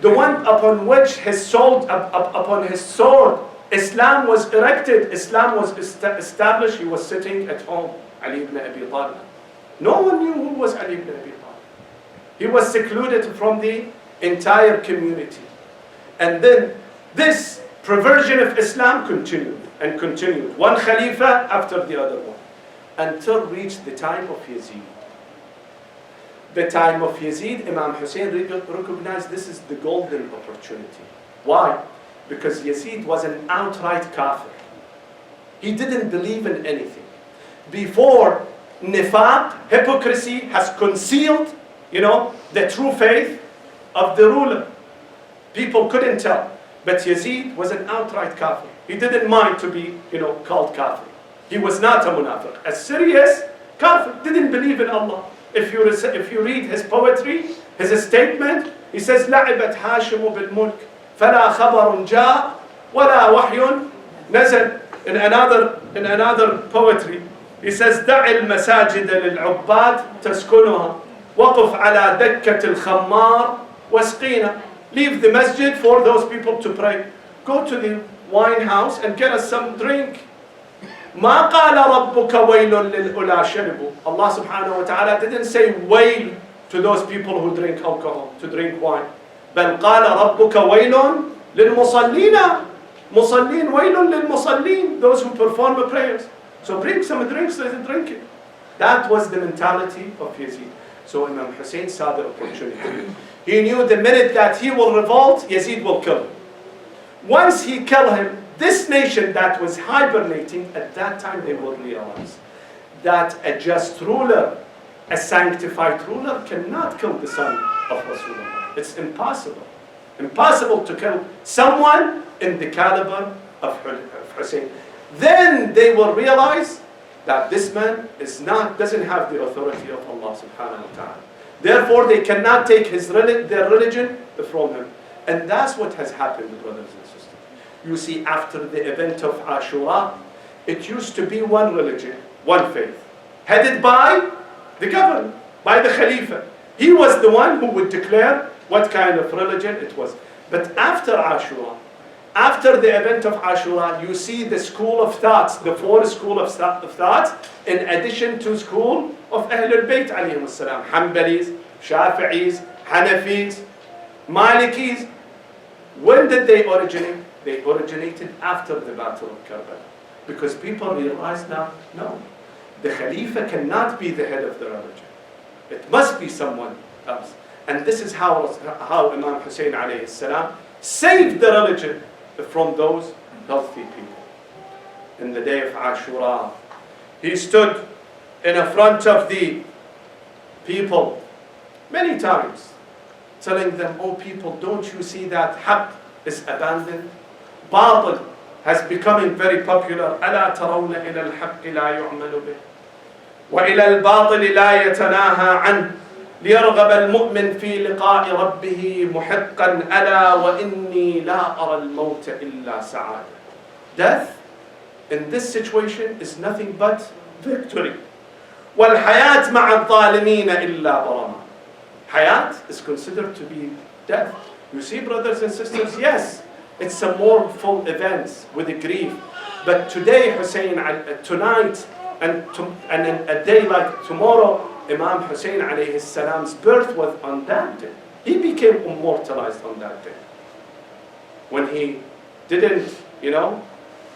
the one upon which upon his sword, Islam was erected, Islam was established, he was sitting at home, Ali ibn Abi Talib. No one knew who was Ali ibn Abi Talib. He was secluded from the entire community. And then this perversion of Islam continued and continued, one Khalifa after the other one, until reached the time of Yazid. The time of Yazid, Imam Hussain recognized this is the golden opportunity. Why? Because Yazid was an outright kafir. He didn't believe in anything. Before, nifaq, hypocrisy, has concealed, the true faith of the ruler. People couldn't tell. But Yazid was an outright kafir. He didn't mind to be, called kafir. He was not a munafiq. A serious kafir, didn't believe in Allah. If you read his poetry, his statement, he says, لعبت هاشم بالملك فلا خبر جاء ولا وحي نزل. In another poetry, he says, دع المساجد للعباد تسكنها وقف على دكة الخمار وَاسْقِينَا. Leave the masjid for those people to pray. Go to the wine house and get us some drink. مَا قَالَ رَبُّكَ وَيْلٌ لِلْأُولَى شَرِبُوا. Allah subhanahu wa ta'ala didn't say wail to those people who drink alcohol, to drink wine. بَلْ قَالَ رَبُّكَ وَيْلٌ لِلْمُصَلِّينَ. مُصَلِّين وَيْلٌ لِلْمُصَلِّين. Those who perform the prayers. So bring some drinks, let's drink it. That was the mentality of Yazid. So Imam Hussain saw the opportunity. He knew the minute that he will revolt, Yazid will kill him. Once he killed him, this nation that was hibernating, at that time they will realize that a just ruler, a sanctified ruler cannot kill the son of Rasulullah. It's impossible. Impossible to kill someone in the caliber of Hussain. Then they will realize that this man doesn't have the authority of Allah subhanahu wa ta'ala. Therefore, they cannot take their religion from him. And that's what has happened, brothers and sisters. You see, after the event of Ashura, it used to be one religion, one faith, headed by the governor, by the Khalifa. He was the one who would declare what kind of religion it was. But after Ashura, after the event of Ashura, you see the school of thoughts, the four school of thoughts, in addition to school of Ahlul Bayt alayhim as-salam, Hanbalis, Shafi'is, Hanafis, Malikis. When did they originate? They originated after the Battle of Karbala. Because people realized now, no, the Khalifa cannot be the head of the religion. It must be someone else. And this is how Imam Hussain alayhi salam saved the religion from those healthy people. In the day of Ashura, he stood in front of the people many times, telling them, oh people, don't you see that haqq is abandoned? Batil has becoming very popular. ألا ترون إلى الحق لا يعمل به وإلى الباطل لا يتناهى عنه ليرغب المؤمن في لقاء ربه محقا ألا وإني لا أرى الموت إلا سعادة. Death in this situation is nothing but victory. والحياة مع الظالمين إلا برما. Hayat is considered to be death. You see, brothers and sisters, yes, it's a mournful event with a grief. But today, Hussein, tonight, and a day like tomorrow, Imam Hussain alayhi salam's birth was on that day. He became immortalized on that day. When he didn't,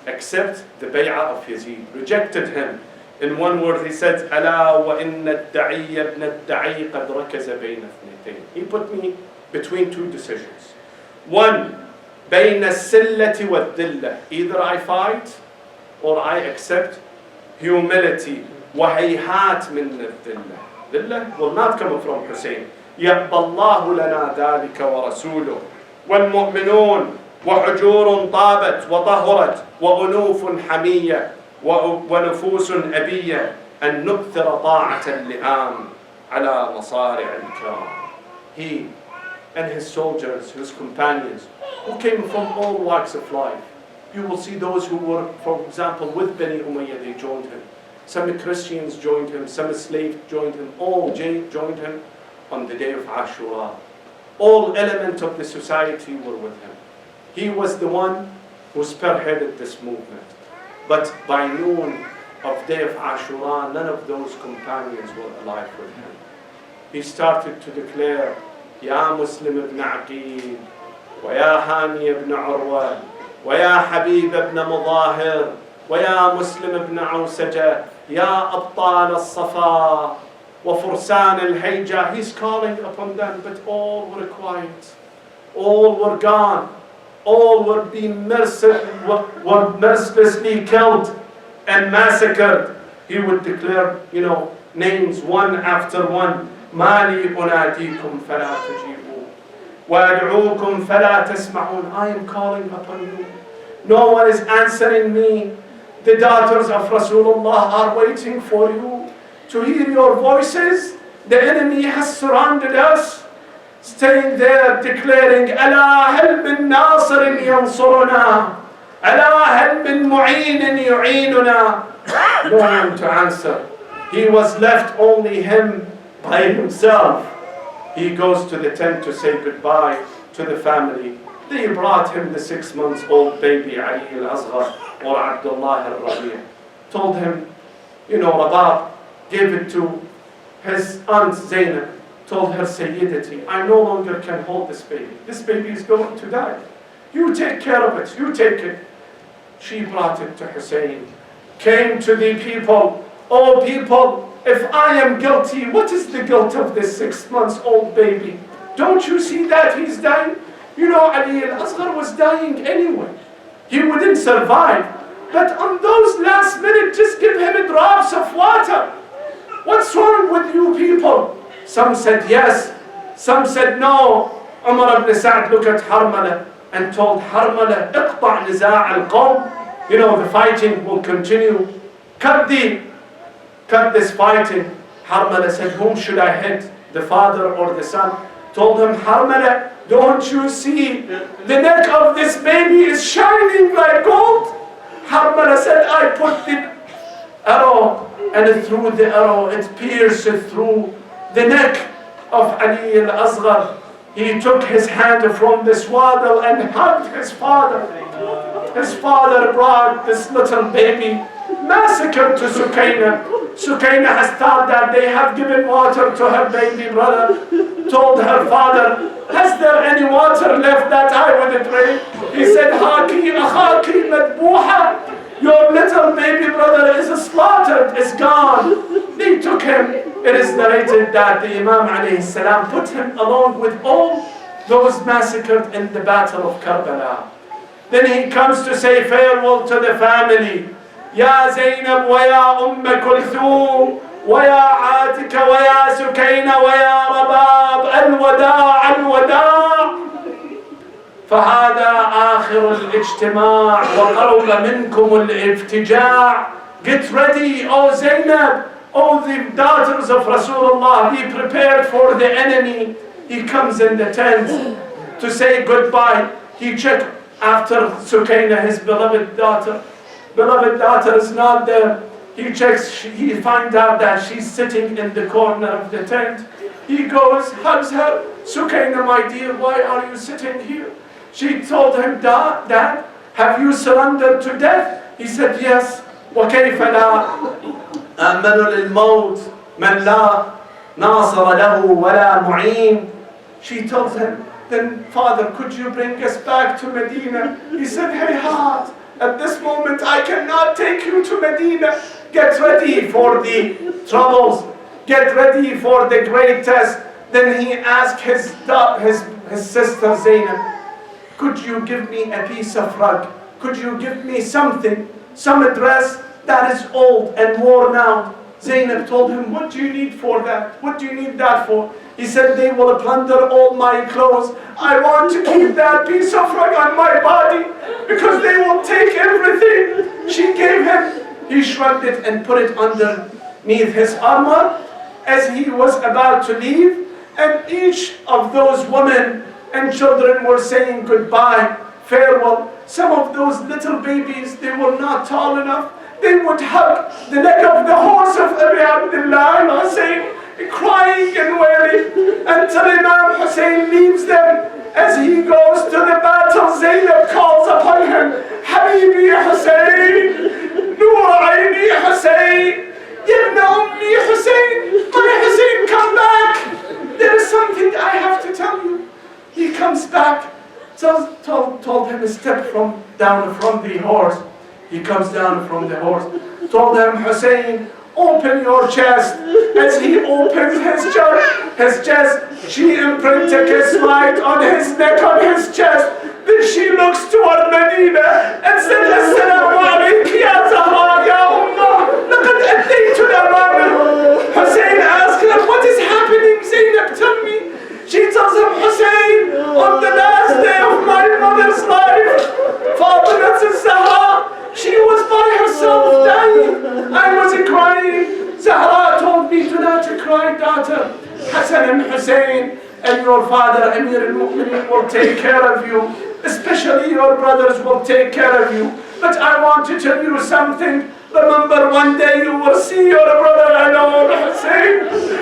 accept the bay'ah of Yazid, rejected him. In one word he said, أَلَا وَإِنَّ الدَّعِيَّ ابْنَ الدَّعِيِّ قَدْ رَكَزَ بَيْنَ اثْنَتَيْنِ. He put me between two decisions. One, بَيْنَ السِّلَّةِ وَالذِّلَّةِ. Either I fight or I accept humility. وَهَيْهَاتْ مِنَّ الذِّلَّةِ. Dhillah will not come from Hussein. يَقْبَ اللَّهُ لَنَا ذَلِكَ وَرَسُولُهُ وَالْمُؤْمِنُونَ وحجور طابت وطهرت وأنوف حمية ونفوس أبية أن نكثر طاعة اللئام على مصارع الكرام. He and his soldiers, his companions, who came from all walks of life. You will see those who were, for example, with Bani Umayyah, they joined him. Some Christians joined him, some slaves joined him, all joined him on the day of Ashura. All elements of the society were with him. He was the one who spearheaded this movement. But by noon of day of Ashura, none of those companions were alive with him. He started to declare, Ya Muslim ibn Aqeel, wa ya Hani ibn Urwa, wa ya Habib ibn Mudahir, wa ya Muslim ibn Awsaja, ya Abtal al-Safa, wa Fursan al-Hayja. He's calling upon them, but all were quiet. All were gone. All were being mercilessly killed and massacred. He would declare, names one after one. مَالِي أُنَادِيكُمْ فَلَا تُجِيبُونَ وَأَدْعُوكُمْ فَلَا تَسْمَعُونَ. I am calling upon you. No one is answering me. The daughters of Rasulullah are waiting for you to hear your voices. The enemy has surrounded us. Staying there declaring, ألا هل من ناصر ينصرنا ألا هل من معين يعيننا. No one to answer. He was left only him by himself. He goes to the tent to say goodbye to the family. They brought him the 6-month-old baby, Ali al-Asghar, or Abdullah al-Rabi'. Told him, Rabab gave it to his aunt Zainab, told her, Sayyidati, I no longer can hold this baby. This baby is going to die. You take care of it, you take it. She brought it to Hussain, came to the people, oh people, if I am guilty, what is the guilt of this 6-month-old baby? Don't you see that he's dying? Ali al-Asghar was dying anyway. He wouldn't survive. But on those last minutes, just give him drops of water. What's wrong with you people? Some said yes, some said no. Umar ibn Sa'd looked at Harmala and told Harmala, اقطع نزاع القوم. The fighting will continue. Cut this fighting. Harmala said, whom should I hit? The father or the son? Told him, Harmala, don't you see the neck of this baby is shining like gold? Harmala said, I put the arrow, and through the arrow it pierced through the neck of Ali al-Asghar. He took his hand from the swaddle and hugged his father. His father brought this little baby, massacred to Sukaina. Sukaina has thought that they have given water to her baby brother. Told her father, has there any water left that I would drink? He said, Haki akhaki madbuha. Your little baby brother is slaughtered, is gone. They took him. It is narrated that the Imam alayhi salam put him along with all those massacred in the battle of Karbala. Then he comes to say farewell to the family. Ya Zainab wa ya Kulthum wa ya Atika wa ya Sukaina wa ya Rabab al-wada' al-wada'. فهذا آخر الاجتماع وقرب منكم الافتجاع. Get ready, O Zainab, O the daughters of Rasulullah, be prepared for the enemy. He comes in the tent to say goodbye. He checked after Sukaina, his beloved daughter. Beloved daughter is not there. He checks, he finds out that she's sitting in the corner of the tent. He goes, hugs her. Sukaina, my dear, why are you sitting here? She told him, Dad, have you surrendered to death? He said, yes. وكيف لا أمن للموت من لا ناصر له ولا معين. She told him, then Father, could you bring us back to Medina? He said, hey heart, at this moment I cannot take you to Medina. Get ready for the troubles. Get ready for the great test. Then he asked his sister Zainab, could you give me a piece of rug? Could you give me something, some dress that is old and worn out? Zainab told him, what do you need for that? What do you need that for? He said, they will plunder all my clothes. I want to keep that piece of rug on my body because they will take everything. She gave him. He shrugged it and put it underneath his armor as he was about to leave. And each of those women and children were saying goodbye, farewell. Some of those little babies, they were not tall enough. They would hug the neck of the horse of Abi Abdullah al-Hussain, crying and wailing, until Imam Hussain leaves them. As he goes to the battle, Zainab calls upon him, Habibi Hussain, Nur Aini Hussain, Yibna Ummi Hussain, my Hussain, come back. There is something I have to tell you. He comes back, told him to step down from the horse. He comes down from the horse, told him, Hussain, open your chest. As he opens his chest, she imprinted a kiss right on his neck, on his chest. Then she looks toward Medina and said, Assalamu alayki ya Zahra ya Ummah, laqad ataytuna Rabbah. Hussain asked her, what is happening, Zainab, tell me. She tells him, Hussain, on the last day of my mother's life, Fatima Zahra, she was by herself dying. I was crying. Zahra told me to not cry, daughter. Hassan and Hussain and your father, Amir al-Mu'mineen, will take care of you. Especially your brothers will take care of you. But I want to tell you something. Remember, one day you will see your brother alone, Hussain.